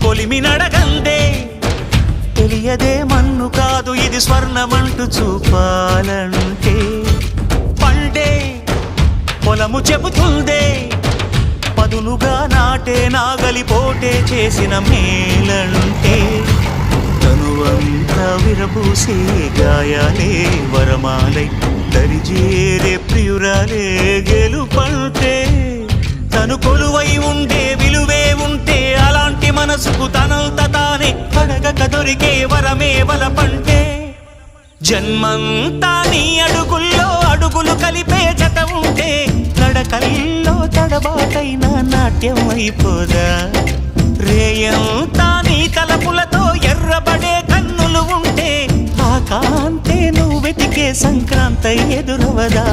కొలిమి నడగందే తెలియదే మన్ను కాదు ఇది స్వర్ణమంటూ చూపాలంటే పండే పొలము చెబుతుందే పదునుగా నాటే నాగలి పోటే చేసిన మేలంటే తనువంతా విరబూసే గాయాలే వరమాలై దరిజేరే ప్రియురాలే గెలుపంటే తను కొలువై ఉండే విలువే ఉంటే అలాంటి మనసుకు తనంత తానే అడగక దొరికే వరమే వలపంటే జన్మంతా నీ అడుగుల్లో అడుగులు కలిపే జత ఉంటే నడకల్లో తడబాటైన నాట్యం అయిపోదా రేయంతా నీ తలపులతో ఎర్రబడే కన్నులు ఉంటే ఆ కాంతే నువ్వు వెతికే సంక్రాంతి ఎదురవదా